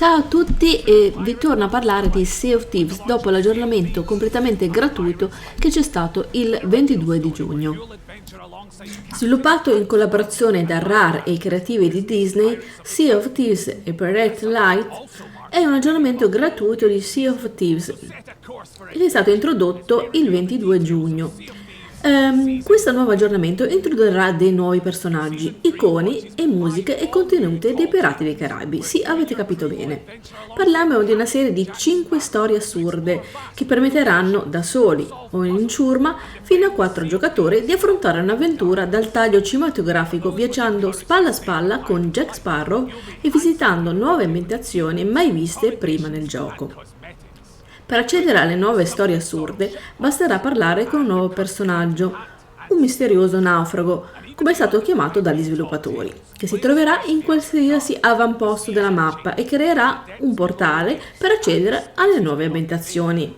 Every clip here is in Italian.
Ciao a tutti e vi torno a parlare di Sea of Thieves dopo l'aggiornamento completamente gratuito che c'è stato il 22 di giugno. Sviluppato in collaborazione da Rare e i creativi di Disney, Sea of Thieves e Pirate Light è un aggiornamento gratuito di Sea of Thieves che è stato introdotto il 22 giugno. Questo nuovo aggiornamento introdurrà dei nuovi personaggi, iconi e musiche e contenuti dei Pirati dei Caraibi. Sì, avete capito bene. Parliamo di una serie di 5 storie assurde che permetteranno da soli o in ciurma fino a 4 giocatori di affrontare un'avventura dal taglio cinematografico viaggiando spalla a spalla con Jack Sparrow e visitando nuove ambientazioni mai viste prima nel gioco. Per accedere alle nuove storie assurde basterà parlare con un nuovo personaggio, un misterioso naufrago, come è stato chiamato dagli sviluppatori, che si troverà in qualsiasi avamposto della mappa e creerà un portale per accedere alle nuove ambientazioni.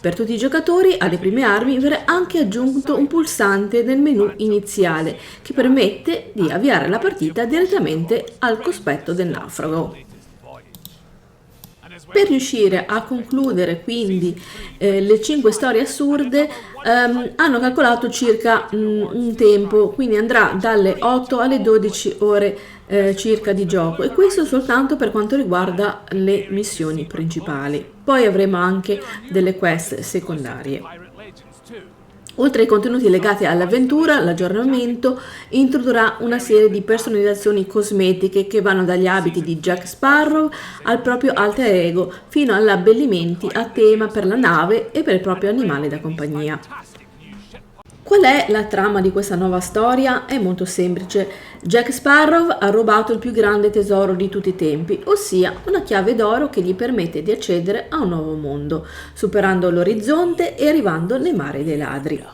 Per tutti i giocatori alle prime armi verrà anche aggiunto un pulsante nel menu iniziale che permette di avviare la partita direttamente al cospetto del naufrago. Per riuscire a concludere quindi le 5 storie assurde hanno calcolato circa un tempo, quindi andrà dalle 8 alle 12 ore circa di gioco, e questo soltanto per quanto riguarda le missioni principali. Poi avremo anche delle quest secondarie. Oltre ai contenuti legati all'avventura, l'aggiornamento introdurrà una serie di personalizzazioni cosmetiche che vanno dagli abiti di Jack Sparrow al proprio alter ego fino agli abbellimenti a tema per la nave e per il proprio animale da compagnia. Qual è la trama di questa nuova storia? È molto semplice. Jack Sparrow ha rubato il più grande tesoro di tutti i tempi, ossia una chiave d'oro che gli permette di accedere a un nuovo mondo, superando l'orizzonte e arrivando nei mari dei ladri.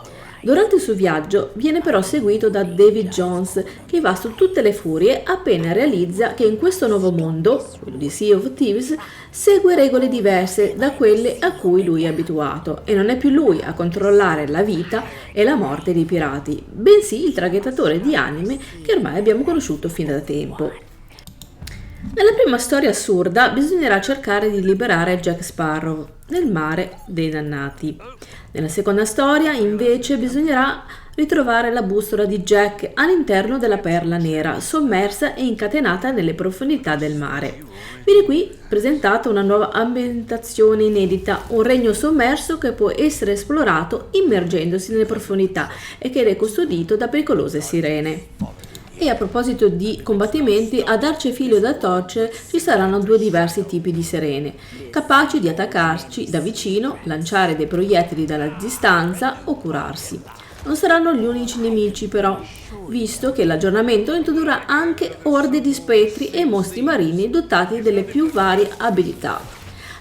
Durante il suo viaggio viene però seguito da Davy Jones, che va su tutte le furie appena realizza che in questo nuovo mondo, quello di Sea of Thieves, segue regole diverse da quelle a cui lui è abituato e non è più lui a controllare la vita e la morte dei pirati, bensì il traghettatore di anime che ormai abbiamo conosciuto fin da tempo. Nella prima storia assurda bisognerà cercare di liberare Jack Sparrow nel mare dei dannati. Nella seconda storia, invece, bisognerà ritrovare la bussola di Jack all'interno della perla nera, sommersa e incatenata nelle profondità del mare. Viene qui presentata una nuova ambientazione inedita, un regno sommerso che può essere esplorato immergendosi nelle profondità e che è custodito da pericolose sirene. E a proposito di combattimenti, ad arci e filo da torce ci saranno 2 diversi tipi di sirene, capaci di attaccarci da vicino, lanciare dei proiettili dalla distanza o curarsi. Non saranno gli unici nemici però, visto che l'aggiornamento introdurrà anche orde di spettri e mostri marini dotati delle più varie abilità.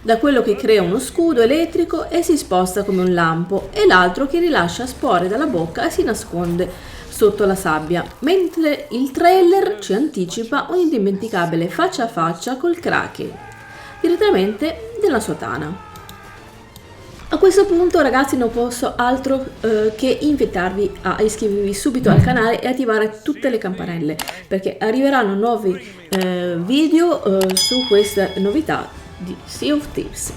Da quello che crea uno scudo elettrico e si sposta come un lampo, e l'altro che rilascia spore dalla bocca e si nasconde sotto la sabbia, mentre il trailer ci anticipa un indimenticabile faccia a faccia col Kraken, direttamente nella sua tana. A questo punto, ragazzi, non posso altro che invitarvi a iscrivervi subito al canale e attivare tutte le campanelle, perché arriveranno nuovi video su queste novità di Sea of Thieves.